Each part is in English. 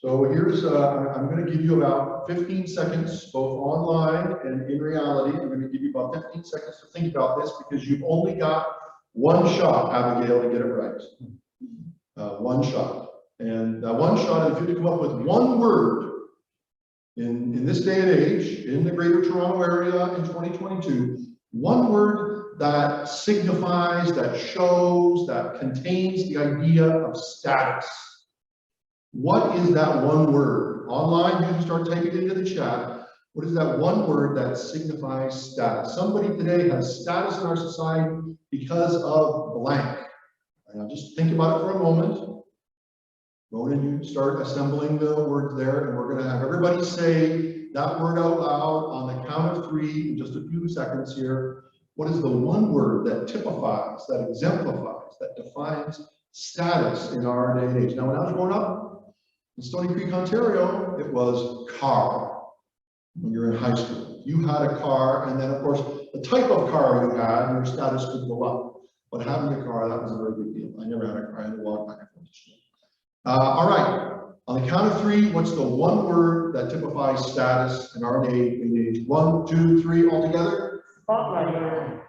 So here's, I'm going to give you about 15 seconds, both online and in reality. I'm going to give you about 15 seconds to think about this because you've only got one shot, Abigail, to get it right. One shot. And that one shot, if you come up with one word in this day and age, in the Greater Toronto area in 2022, one word that signifies, that shows, that contains the idea of status. What is that one word? Online, you can start typing it into the chat. What is that one word that signifies status? Somebody today has status in our society because of blank. Now just think about it for a moment. Go in and you start assembling the words there, and we're going to have everybody say that word out loud on the count of 3 in just a few seconds here. What is the one word that typifies, that exemplifies, that defines status in our day and age? Now, when I was growing up in Stony Creek, Ontario, it was car. When you're in high school, you had a car, and then of course the type of car you had, your status could go up. But having a car, that was a very big deal. I never had a car. I had to walk back and forth to school. All right. On the count of 3, what's the one word that typifies status in our day and age? 1, 2, 3, all together. Spotlight.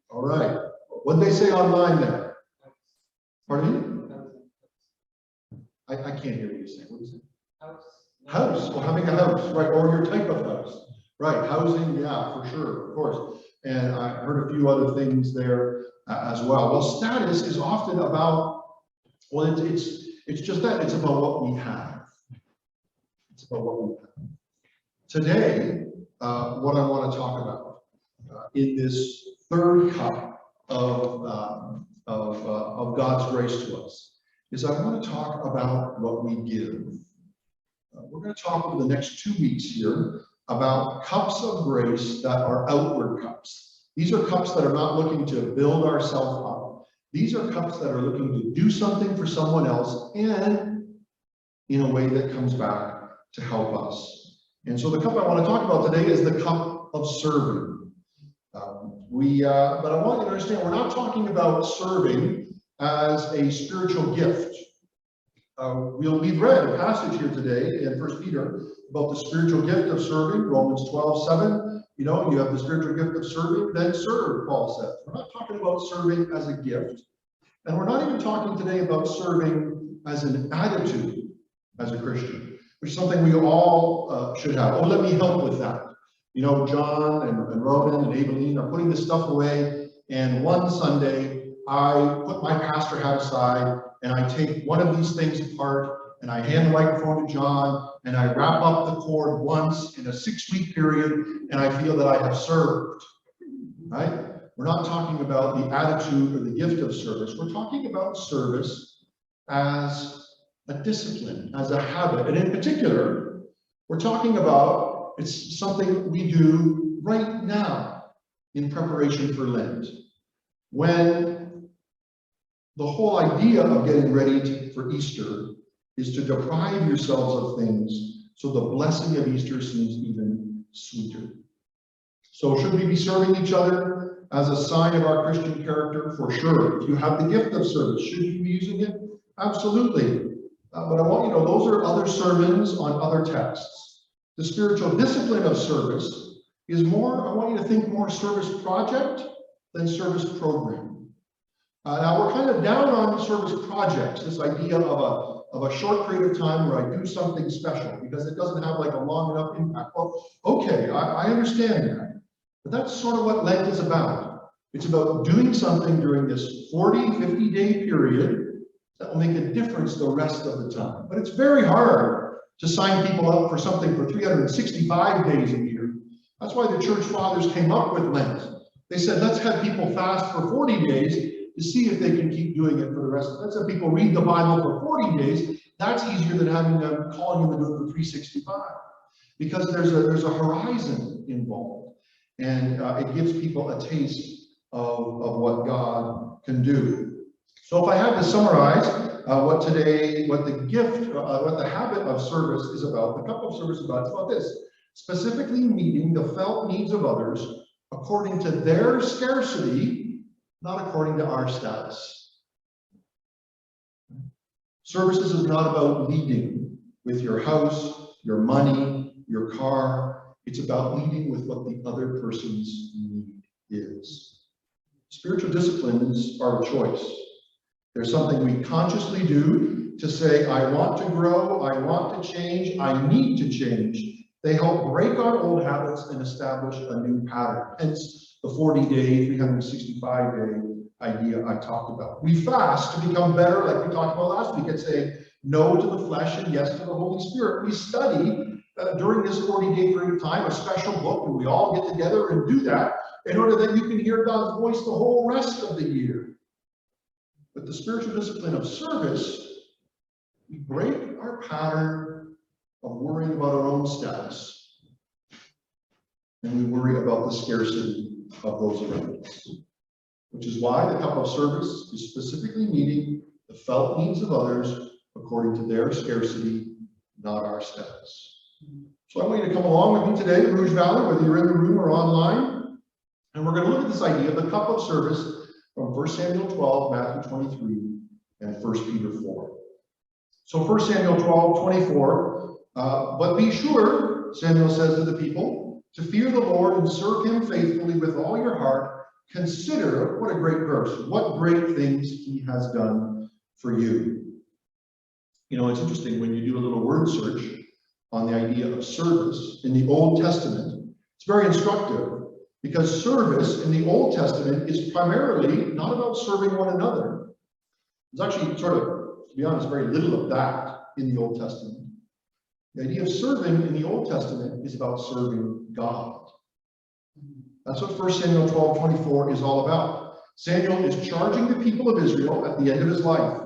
All right. What did they say online there? Pardon me? I can't hear what you're saying. What do you say? House. House. Well, having a house, right? Or your type of house, right? Housing, yeah, for sure, of course. And I heard a few other things there as well. Well, status is often about, well, it's just that. It's about what we have. It's about what we have. Today, what I want to talk about in this third cup of God's grace to us is I want to talk about what we give. We're going to talk over the next 2 weeks here about cups of grace that are outward cups. These are cups that are not looking to build ourselves up. These are cups that are looking to do something for someone else and in a way that comes back to help us. And so the cup I want to talk about today is the cup of serving. But I want you to understand, we're not talking about serving as a spiritual gift. We've read a passage here today in 1 Peter about the spiritual gift of serving, Romans 12:7. You know, you have the spiritual gift of serving, then serve, Paul says. We're not talking about serving as a gift. And we're not even talking today about serving as an attitude as a Christian, which is something we all should have. Oh, let me help with that. You know, John and Ronan and Aileen are putting this stuff away, and one Sunday, I put my pastor hat aside and I take one of these things apart and I hand the microphone to John and I wrap up the cord once in a 6-week period and I feel that I have served, right? We're not talking about the attitude or the gift of service. We're talking about service as a discipline, as a habit. And in particular, we're talking about it's something we do right now in preparation for Lent. When the whole idea of getting ready for Easter is to deprive yourselves of things so the blessing of Easter seems even sweeter. So should we be serving each other as a sign of our Christian character? For sure. If you have the gift of service, should you be using it? Absolutely. But I want you to know those are other sermons on other texts. The spiritual discipline of service is more, I want you to think more service project than service program. Now we're kind of down on service projects, this idea of a short period of time where I do something special because it doesn't have like a long enough impact. Well, okay, I understand that, but that's sort of what Lent is about. It's about doing something during this 40, 50-day period that will make a difference the rest of the time. But it's very hard to sign people up for something for 365 days a year. That's why the church fathers came up with Lent. They said, let's have people fast for 40 days to see if they can keep doing it for the rest of it. Let's have people read the Bible for 40 days. That's easier than having them calling them to do it for 365. Because there's a horizon involved. And it gives people a taste of what God can do. So if I had to summarize what the habit of service is about, the cup of service is about, it's about this. Specifically meeting the felt needs of others according to their scarcity, not according to our status. Services is not about leading with your house, your money, your car. It's about leading with what the other person's need is. Spiritual disciplines are a choice. They're something we consciously do to say, I want to grow, I want to change, I need to change. They help break our old habits and establish a new pattern. Hence the 40-day, 365-day idea I talked about. We fast to become better, like we talked about last week, and say no to the flesh and yes to the Holy Spirit. We study during this 40-day period of time a special book, and we all get together and do that in order that you can hear God's voice the whole rest of the year. But the spiritual discipline of service, we break our pattern of worrying about our own status, and we worry about the scarcity of those around us. Which is why the cup of service is specifically meeting the felt needs of others according to their scarcity, not our status. So I want you to come along with me today to Rouge Valley, whether you're in the room or online, and we're going to look at this idea of the cup of service from 1 Samuel 12, Matthew 23, and 1 Peter 4. So 1 Samuel 12, 24, but be sure, Samuel says to the people, to fear the Lord and serve him faithfully with all your heart. Consider, what a great verse, what great things he has done for you. You know, it's interesting when you do a little word search on the idea of service in the Old Testament. It's very instructive because service in the Old Testament is primarily not about serving one another. There's actually sort of, to be honest, very little of that in the Old Testament. The idea of serving in the Old Testament is about serving God. That's what 1 Samuel 12, 24 is all about. Samuel is charging the people of Israel at the end of his life.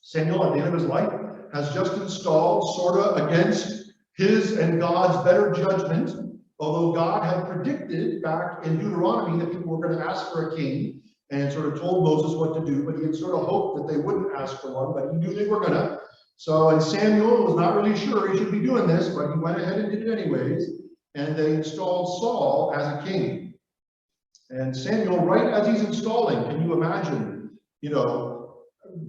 Samuel, at the end of his life, has just installed, sort of against his and God's better judgment, although God had predicted back in Deuteronomy that people were going to ask for a king and sort of told Moses what to do, but he had sort of hoped that they wouldn't ask for one, but he knew they were going to. So, and Samuel was not really sure he should be doing this, but he went ahead and did it anyways. And they installed Saul as a king. And Samuel, right as he's installing, can you imagine, you know,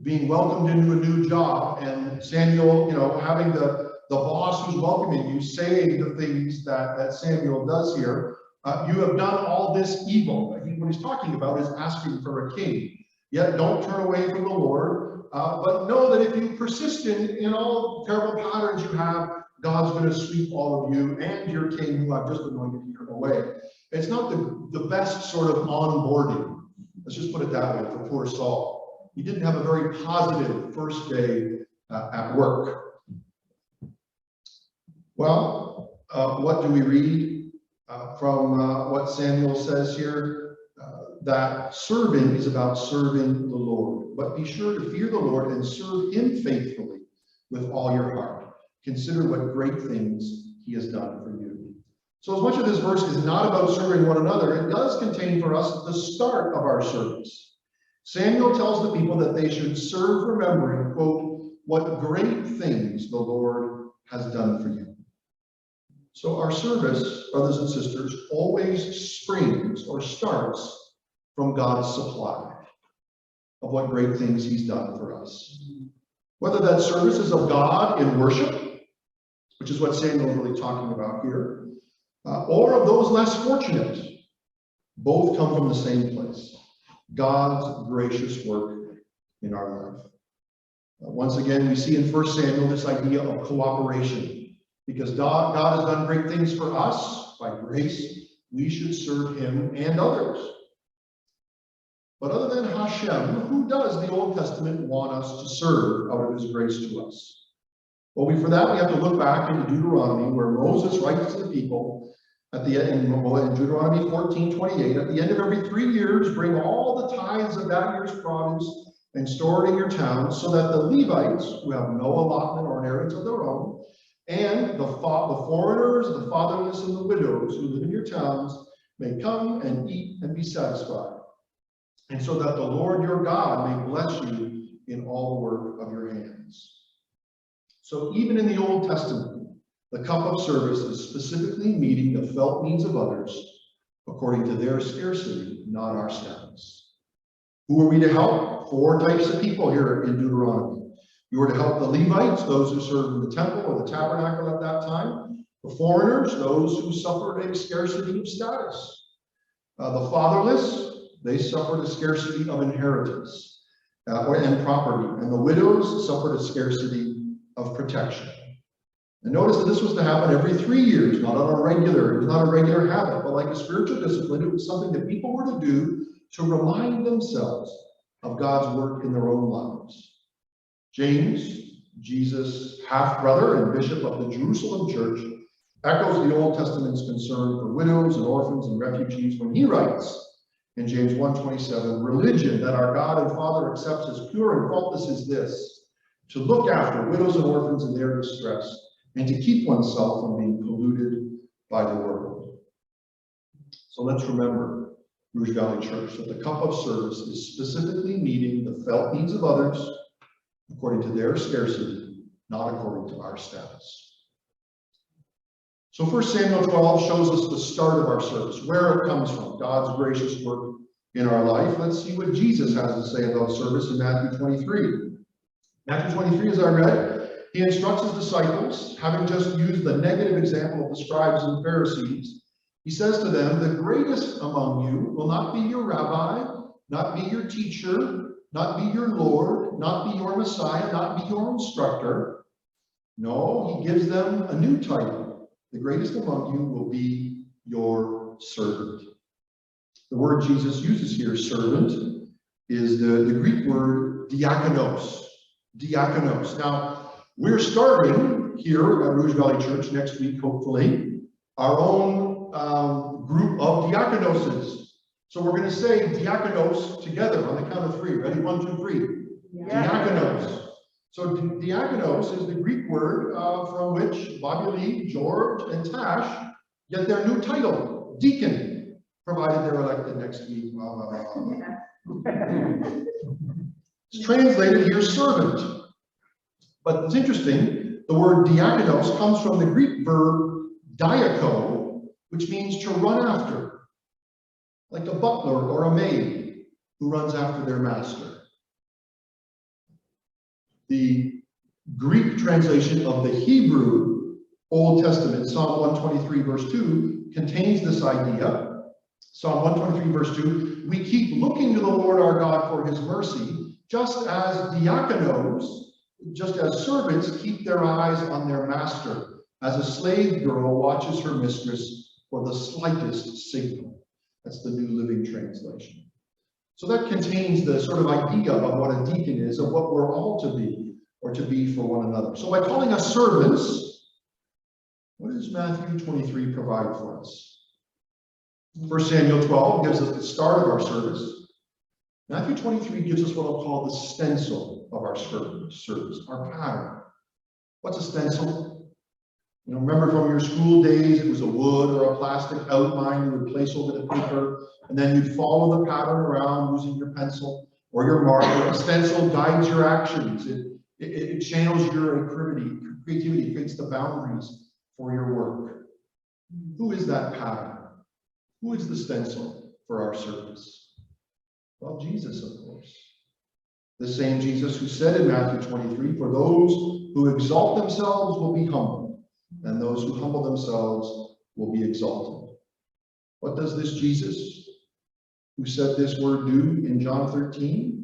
being welcomed into a new job and Samuel, you know, having the boss who's welcoming you saying the things that Samuel does here, you have done all this evil. What he's talking about is asking for a king. Yet don't turn away from the Lord, but know that if you persist in all terrible patterns you have, God's going to sweep all of you and your king, who I've just anointed here, away. It's not the best sort of onboarding. Let's just put it that way for poor Saul. He didn't have a very positive first day at work. Well, what do we read from what Samuel says here? That serving is about serving the Lord. But be sure to fear the Lord and serve him faithfully with all your heart. Consider what great things he has done for you. So as much of this verse is not about serving one another, it does contain for us the start of our service. Samuel tells the people that they should serve remembering, quote, what great things the Lord has done for you. So our service, brothers and sisters, always springs or starts from God's supply of what great things he's done for us. Whether that service is of God in worship, which is what Samuel is really talking about here, or of those less fortunate, both come from the same place, God's gracious work in our life. Once again, we see in 1 Samuel this idea of cooperation. Because God has done great things for us by grace, we should serve him and others. But other than Hashem, who does the Old Testament want us to serve out of his grace to us? Well, for that, we have to look back into Deuteronomy, where Moses writes to the people at the end, in Deuteronomy 14:28, at the end of every 3 years, bring all the tithes of that year's produce and store it in your towns, so that the Levites, who have no allotment or inheritance of their own, and the foreigners, the fatherless, and the widows who live in your towns may come and eat and be satisfied. And so that the Lord your God may bless you in all the work of your hands. So even in the Old Testament, the cup of service is specifically meeting the felt needs of others according to their scarcity, not our status. Who are we to help? 4 types of people here in Deuteronomy. You were to help the Levites, those who served in the temple or the tabernacle at that time, the foreigners, those who suffered a scarcity of status, the fatherless, they suffered a scarcity of inheritance and property, and the widows suffered a scarcity of protection. And notice that this was to happen every 3 years, not on a regular, it was not a regular habit, but like a spiritual discipline, it was something that people were to do to remind themselves of God's work in their own lives. James, Jesus' half-brother and bishop of the Jerusalem church, echoes the Old Testament's concern for widows and orphans and refugees when he writes in James 1:27, religion that our God and Father accepts as pure and faultless is this, to look after widows and orphans in their distress, and to keep oneself from being polluted by the world. So let's remember, Rouge Valley Church, that the cup of service is specifically meeting the felt needs of others according to their scarcity, not according to our status. So 1 Samuel 12 shows us the start of our service, where it comes from, God's gracious work in our life. Let's see what Jesus has to say about service in Matthew 23. Matthew 23, as I read, he instructs his disciples, having just used the negative example of the scribes and Pharisees. He says to them, the greatest among you will not be your rabbi, not be your teacher, not be your Lord, not be your Messiah, not be your instructor. No, he gives them a new title. The greatest among you will be your servant. The word Jesus uses here, servant, is the Greek word diakonos. Diakonos. Now, we're starting here at Rouge Valley Church next week, hopefully, our own group of diakonoses. So we're going to say diakonos together on the count of 3. Ready? 1, 2, 3. Yeah. Diakonos. So diakonos is the Greek word from which Bobby Lee, George, and Tash get their new title, deacon, provided they're elected next week. It's translated here, servant. But it's interesting, the word diakonos comes from the Greek verb diako, which means to run after, like a butler or a maid who runs after their master. The Greek translation of the Hebrew Old Testament, Psalm 123, verse 2, contains this idea. Psalm 123, verse 2, we keep looking to the Lord our God for his mercy, just as diakonos, just as servants keep their eyes on their master, as a slave girl watches her mistress for the slightest signal. That's the New Living Translation. So that contains the sort of idea of what a deacon is, of what we're all to be, or to be for one another. So by calling us servants, what does Matthew 23 provide for us? 1 Samuel 12 gives us the start of our service. Matthew 23 gives us what I'll call the stencil of our service, our pattern. What's a stencil? You know, remember from your school days, it was a wood or a plastic outline you would place over the paper, and then you'd follow the pattern around using your pencil or your marker. A stencil guides your actions. It channels your creativity, creates the boundaries for your work. Who is that pattern? Who is the stencil for our service? Well, Jesus, of course. The same Jesus who said in Matthew 23, for those who exalt themselves will be humbled, and those who humble themselves will be exalted. What does this Jesus who said this word do in John 13?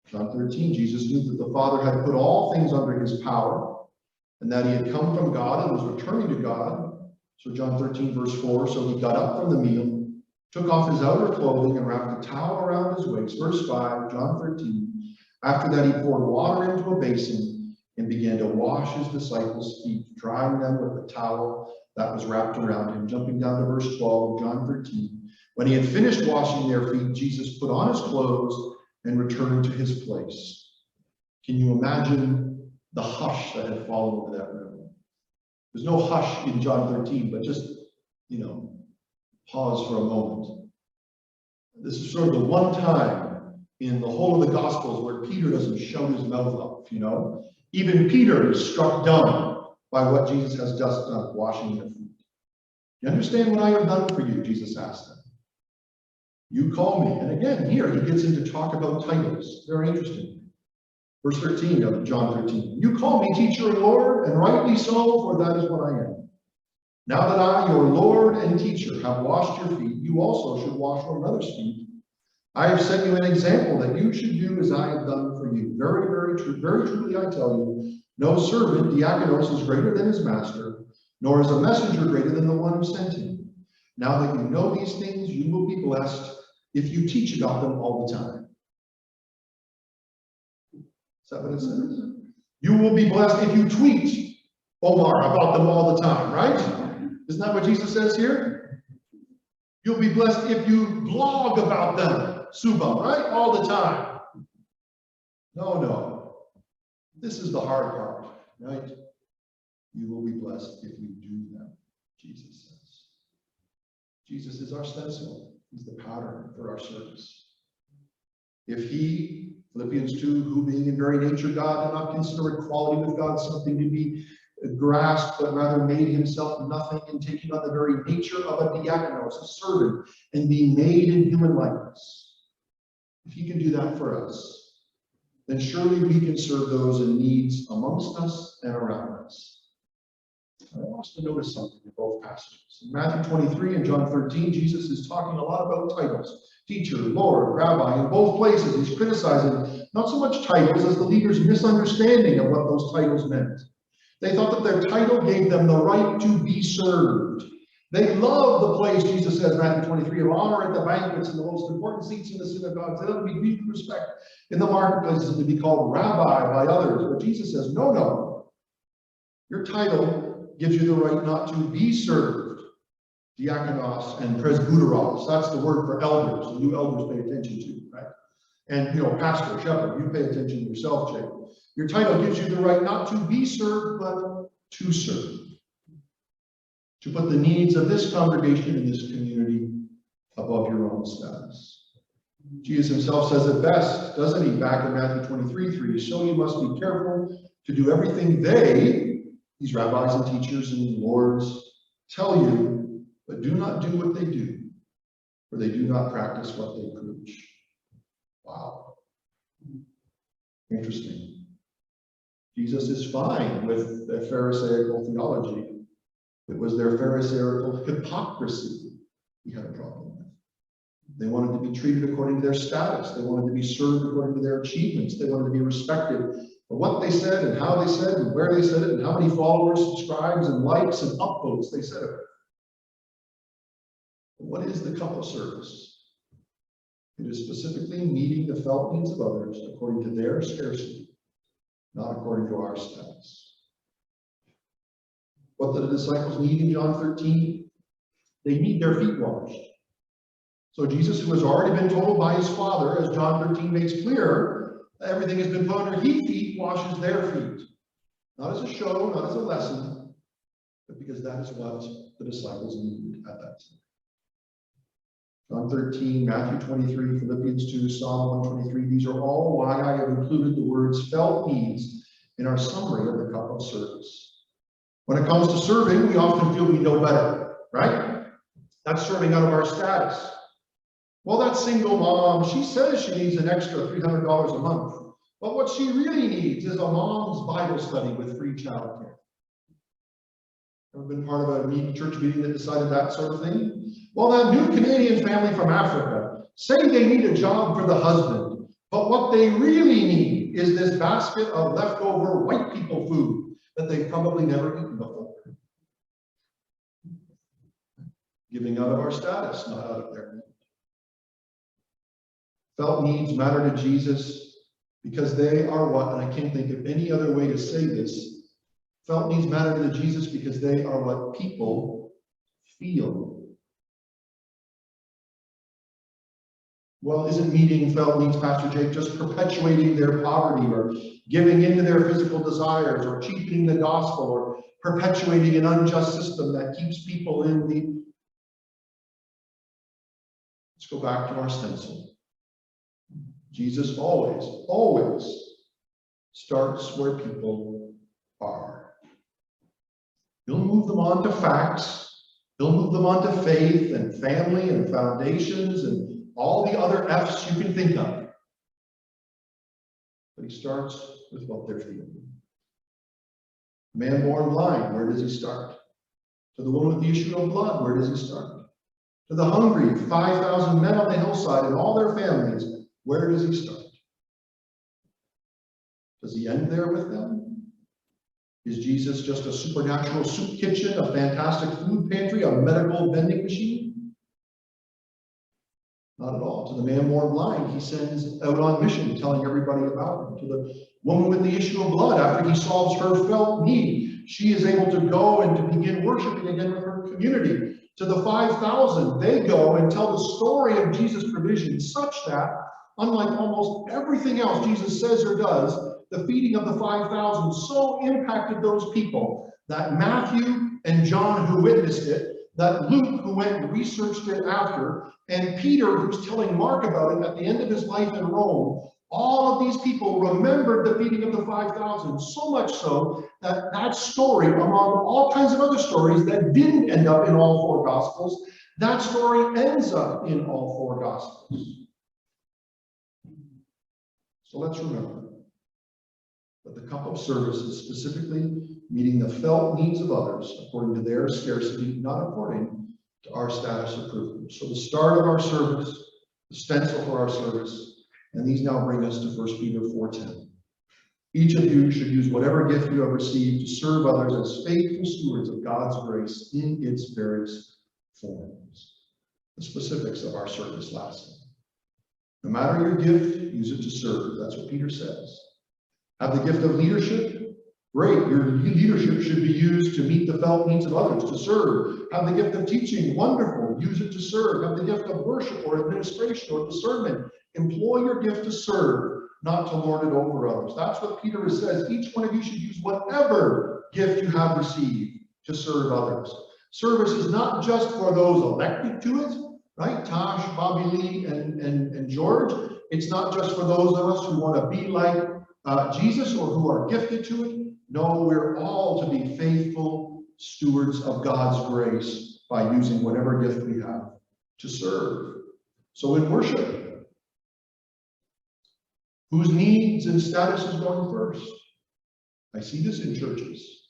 John 13, Jesus knew that the Father had put all things under his power, and that he had come from God and was returning to God. So John 13, verse 4, so he got up from the meal, took off his outer clothing and wrapped a towel around his waist. Verse 5, John 13. After that, he poured water into a basin and began to wash his disciples' feet, drying them with the towel that was wrapped around him. Jumping down to verse 12 of John 13. When he had finished washing their feet, Jesus put on his clothes and returned to his place. Can you imagine the hush that had fallen over that room? There's no hush in John 13, but just, pause for a moment. This is sort of the one time in the whole of the Gospels where Peter doesn't shout his mouth off, Even Peter is struck dumb by what Jesus has just done, washing their feet. You understand what I have done for you? Jesus asked them. You call me. And again, here he gets into talk about titles. Very interesting. Verse 13 of John 13. You call me teacher and Lord, and rightly so, for that is what I am. Now that I, your Lord and teacher, have washed your feet, you also should wash one another's feet. I have set you an example that you should do as I have done for you. Very, very true. Very truly I tell you, no servant, diakonos, is greater than his master, nor is a messenger greater than the one who sent him. Now that you know these things, you will be blessed if you teach about them all the time. Is that what it says? You will be blessed if you tweet Omar about them all the time, right? Isn't that what Jesus says here? You'll be blessed if you blog about them, Suba, right? All the time. No. This is the hard part, right? You will be blessed if you do them, Jesus says. Jesus is our stencil. He's the pattern for our service. If he, Philippians 2, who being in very nature God, did not consider equality with God something to be grasped, but rather made himself nothing in taking on the very nature of a diakonos, a servant, and being made in human likeness. If he can do that for us, then surely we can serve those in needs amongst us and around us. I want us to notice something in both passages. In Matthew 23 and John 13, Jesus is talking a lot about titles. Teacher, Lord, Rabbi. In both places, he's criticizing not so much titles as the leaders' misunderstanding of what those titles meant. They thought that their title gave them the right to be served. They loved the place, Jesus says, Matthew 23, of honor at the banquets and the most important seats in the synagogues. They loved to be greeted with respect in the marketplaces and to be called rabbi by others. But Jesus says, no. Your title gives you the right not to be served. Diakonos and presbyteros, that's the word for elders, and you elders pay attention to, right? And, pastor, shepherd, you pay attention to yourself, Jake. Your title gives you the right not to be served, but to serve. To put the needs of this congregation and this community above your own status. Jesus himself says it best, doesn't he, back in Matthew 23:3, so you must be careful to do everything these rabbis and teachers and lords, tell you, but do not do what they do, for they do not practice what they preach. Wow. Interesting. Jesus is fine with the Pharisaical theology. It was their Pharisaical hypocrisy he had a problem with. They wanted to be treated according to their status. They wanted to be served according to their achievements. They wanted to be respected for what they said and how they said and where they said it and how many followers, subscribes, and likes and upvotes they said of it. But what is the cup of service? It is specifically meeting the felt needs of others according to their scarcity, not according to our status. What do the disciples need in John 13? They need their feet washed. So Jesus, who has already been told by his Father, as John 13 makes clear, everything has been put under his feet, washes their feet. Not as a show, not as a lesson, but because that is what the disciples needed at that time. John 13, Matthew 23, Philippians 2, Psalm 123, these are all why I have included the words felt needs in our summary of the cup of service. When it comes to serving, we often feel we know better, right? That's serving out of our status. Well, that single mom, she says she needs an extra $300 a month. But what she really needs is a mom's Bible study with free childcare. Ever been part of a church meeting that decided that sort of thing? Well, that new Canadian family from Africa say they need a job for the husband, but what they really need is this basket of leftover white people food that they've probably never eaten before. Giving out of our status, not out of their need. Felt needs matter to Jesus because they are what, and I can't think of any other way to say this, felt needs matter to Jesus because they are what people feel. Well, isn't meeting felt needs, Pastor Jake, just perpetuating their poverty or giving into their physical desires or cheapening the gospel or perpetuating an unjust system that keeps people in the... Let's go back to our stencil. Jesus always starts where people are. He'll move them on to facts. He'll move them on to faith and family and foundations and all the other F's you can think of. But he starts with what they're feeling. Man born blind, where does he start? To the woman with the issue of blood, where does he start? To the hungry, 5,000 men on the hillside and all their families, where does he start? Does he end there with them? Is Jesus just a supernatural soup kitchen, a fantastic food pantry, a medical vending machine? Not at all. To the man born blind, he sends out on mission, telling everybody about him. To the woman with the issue of blood, after he solves her felt need, she is able to go and to begin worshiping again with her community. To the 5,000, they go and tell the story of Jesus' provision, such that, unlike almost everything else Jesus says or does, the feeding of the 5,000 so impacted those people that Matthew and John, who witnessed it, that Luke, who went and researched it after, and Peter, who's telling Mark about it at the end of his life in Rome, all of these people remembered the feeding of the 5,000, so much so that that story, among all kinds of other stories that didn't end up in all four Gospels, that story ends up in all four Gospels. So let's remember that the cup of service is specifically meeting the felt needs of others according to their scarcity, not according to our status of privilege. So the start of our service, the stencil for our service, and these now bring us to 1 Peter 4:10. Each of you should use whatever gift you have received to serve others as faithful stewards of God's grace in its various forms. The specifics of our service lastly. No matter your gift, use it to serve. That's what Peter says. Have the gift of leadership? Great. Your leadership should be used to meet the felt needs of others, to serve. Have the gift of teaching? Wonderful. Use it to serve. Have the gift of worship or administration or discernment? Employ your gift to serve, not to lord it over others. That's what Peter says. Each one of you should use whatever gift you have received to serve others. Service is not just for those elected to it, right? Tosh, Bobby Lee, and George. It's not just for those of us who want to be like Jesus or who are gifted to it. No, we're all to be faithful stewards of God's grace by using whatever gift we have to serve. So in worship, whose needs and status is going first? I see this in churches.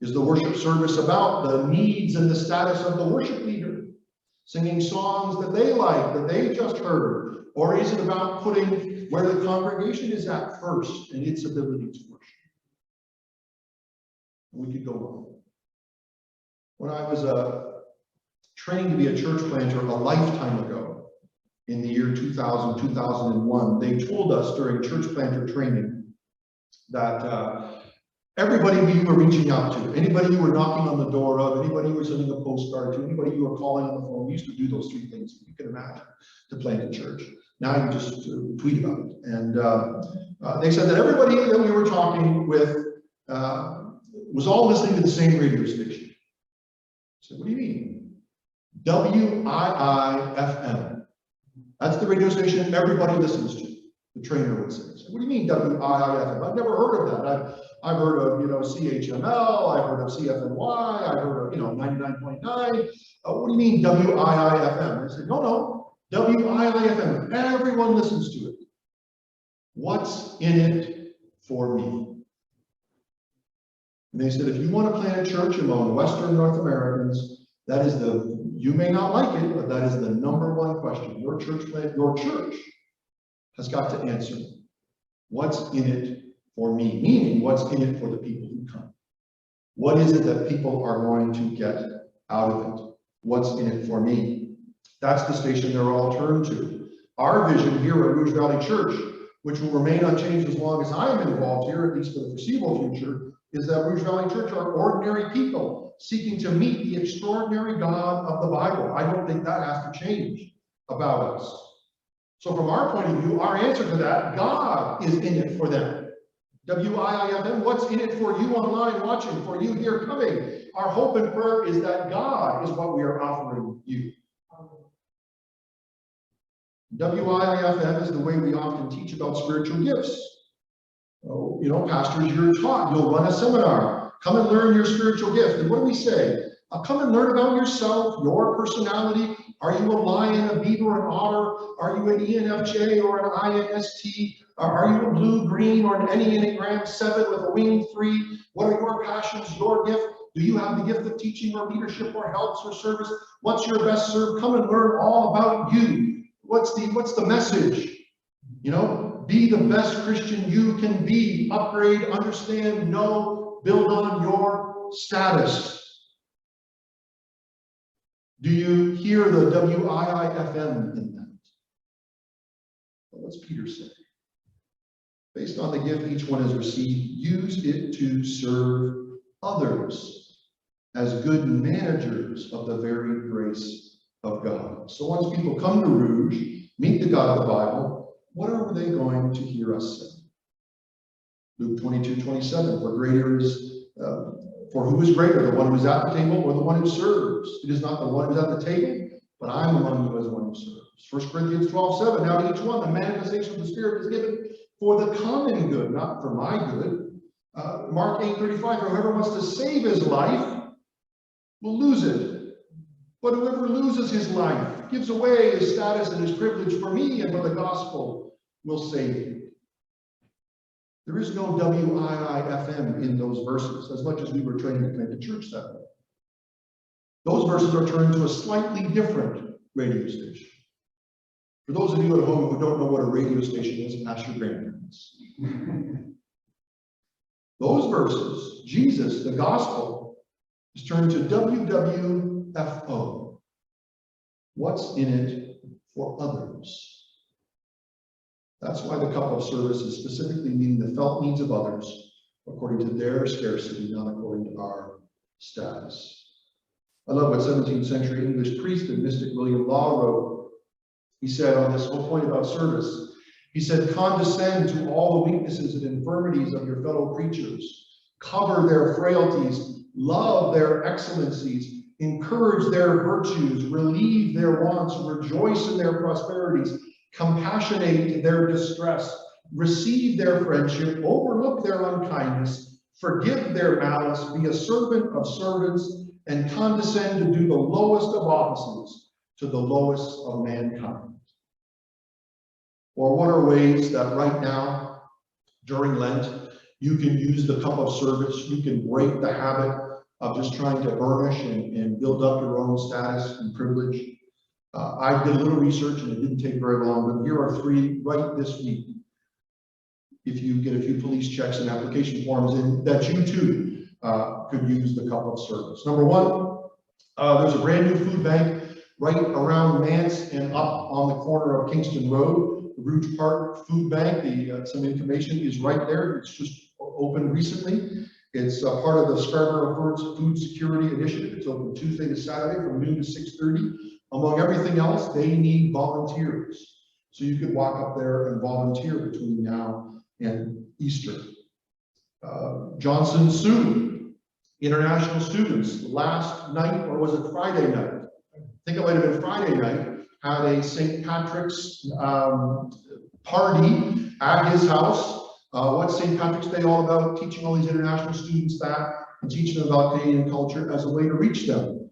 Is the worship service about the needs and the status of the worship leader, singing songs that they like, that they just heard? Or is it about putting where the congregation is at first and its ability to worship? We could go on. When I was training to be a church planter a lifetime ago, in the year 2000, 2001, they told us during church planter training that everybody you were reaching out to, anybody you were knocking on the door of, anybody you were sending a postcard to, anybody you were calling on the phone, we used to do those three things, you can imagine, to plant a church. Now you just tweet about it. And they said that everybody that we were talking with was all listening to the same radio station. I said, what do you mean? WIIFM. That's the radio station everybody listens to, the trainer would say. So what do you mean WIIFM? I've never heard of that. I've heard of, CHML, I've heard of CFNY, I've heard of, 99.9. What do you mean WIIFM? I said, no, WIIFM. Everyone listens to it. What's in it for me? And they said, if you want to plant a church among Western North Americans, that is you may not like it, but that is the number one question. Your church has got to answer. What's in it for me? Meaning, what's in it for the people who come? What is it that people are going to get out of it? What's in it for me? That's the station they're all turned to. Our vision here at Rouge Valley Church, which will remain unchanged as long as I am involved here, at least for the foreseeable future, is that Rouge Valley Church are ordinary people seeking to meet the extraordinary God of the Bible. I don't think that has to change about us. So from our point of view, our answer to that, God is in it for them. WIIFM, what's in it for you online watching, for you here coming? Our hope and prayer is that God is what we are offering you. WIIFM is the way we often teach about spiritual gifts. Oh, pastors, you're taught, you'll run a seminar. Come and learn your spiritual gift. And what do we say? Come and learn about yourself, your personality. Are you a lion, a beaver, an otter? Are you an ENFJ or an INST? Are you a blue, green, or an Enneagram 7 with a wing 3? What are your passions, your gift? Do you have the gift of teaching or leadership or helps or service? What's your best serve? Come and learn all about you. What's the message? You know, be the best Christian you can be. Upgrade, understand, know, build on your status. Do you hear the WIIFM in that? Well, what's Peter say? Based on the gift each one has received, use it to serve others as good managers of the very grace of God. So once people come to Rouge, meet the God of the Bible, what are they going to hear us say? Luke 22:27, for who is greater, the one who is at the table or the one who serves? It is not the one who is at the table, but I'm among you as one who serves. 1 Corinthians 12:7, now to each one the manifestation of the Spirit is given for the common good, not for my good. Mark 8:35, whoever wants to save his life will lose it. But whoever loses his life, gives away his status and his privilege for me and for the gospel, will save it. There is no WIIFM in those verses, as much as we were trained to connect the church that way. Those verses are turned to a slightly different radio station. For those of you at home who don't know what a radio station is, ask your grandparents. Those verses, Jesus, the gospel, is turned to WWFO. What's in it for others? That's why the cup of service is specifically meeting the felt needs of others according to their scarcity, not according to our status. I love what 17th century English priest and mystic William Law wrote. He said on this whole point about service, he said, condescend to all the weaknesses and infirmities of your fellow creatures, cover their frailties, love their excellencies, encourage their virtues, relieve their wants, rejoice in their prosperities, compassionate their distress, receive their friendship, overlook their unkindness, forgive their malice, be a servant of servants, and condescend to do the lowest of offices to the lowest of mankind. Or what are ways that right now, during Lent, you can use the cup of service, you can break the habit of just trying to burnish and build up your own status and privilege? I did a little research and it didn't take very long, but here are 3 right this week. If you get a few police checks and application forms in, that you too could use the cup of service. Number 1, there's a brand new food bank right around Mance and up on the corner of Kingston Road. The Rouge Park Food Bank, some information is right there. It's just opened recently. It's part of the Scarborough Food Security Initiative. It's open Tuesday to Saturday from noon to 6:30. Among everything else, they need volunteers. So you could walk up there and volunteer between now and Easter. Johnson Sioux, international students, last night, or was it Friday night? I think it might have been Friday night, had a St. Patrick's party at his house. What's St. Patrick's Day all about? Teaching all these international students that and teaching them about Canadian culture as a way to reach them.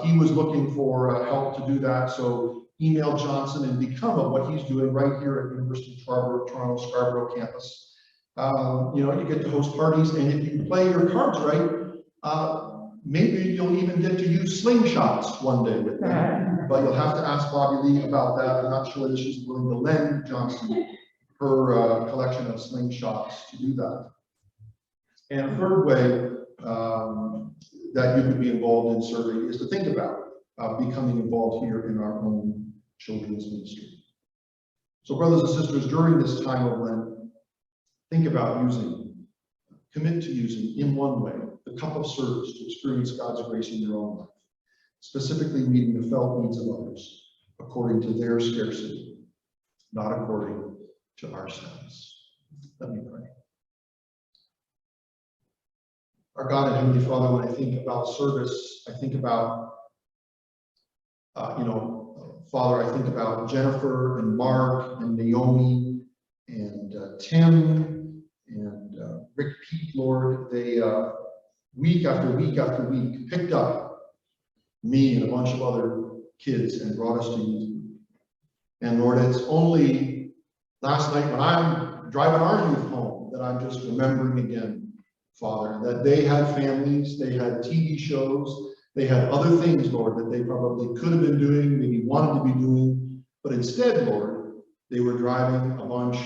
He was looking for help to do that, so email Johnson and become of what he's doing right here at University of Toronto Scarborough campus. You know, you get to host parties, and if you play your cards right, maybe you'll even get to use slingshots one day with them. But you'll have to ask Bobby Lee about that. I'm not sure that she's willing to lend Johnson her collection of slingshots to do that. And a third way that you could be involved in serving is to think about becoming involved here in our own children's ministry. So brothers and sisters, during this time of Lent, think about commit to using in one way, the cup of service to experience God's grace in your own life, specifically meeting the felt needs of others according to their scarcity, not according to our status. Let me pray. Our God and Heavenly Father, when I think about service, I think about, Father, I think about Jennifer and Mark and Naomi and Tim and Rick Pete, Lord. They, week after week after week, picked up me and a bunch of other kids and brought us to youth group. And Lord, it's only last night when I'm driving our youth home that I'm just remembering again, Father, that they had families, they had TV shows, they had other things, Lord, that they probably could have been doing, maybe wanted to be doing, but instead, Lord, they were driving a bunch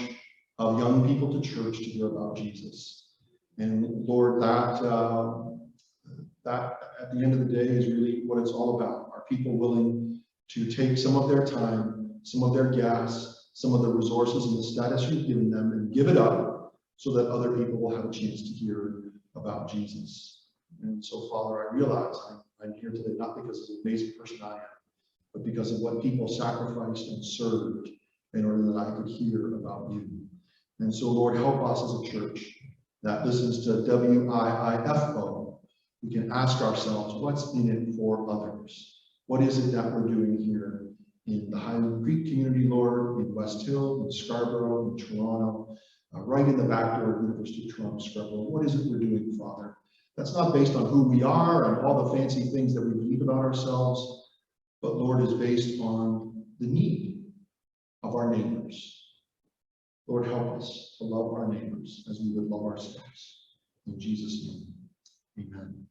of young people to church to hear about Jesus. And Lord, that at the end of the day is really what it's all about. Are people willing to take some of their time, some of their gas, some of the resources and the status you've given them and give it up so that other people will have a chance to hear about Jesus? And so, Father, I realize I'm here today not because of the amazing person I am, but because of what people sacrificed and served in order that I could hear about you. And so, Lord, help us as a church that listens to WIIFO. We can ask ourselves, what's in it for others? What is it that we're doing here in the Highland Creek community, Lord, in West Hill, in Scarborough, in Toronto, right in the back door of University of Toronto, Scarborough? What is it we're doing, Father? That's not based on who we are and all the fancy things that we believe about ourselves, but Lord, is based on the need of our neighbors. Lord, help us to love our neighbors as we would love ourselves. In Jesus' name, amen.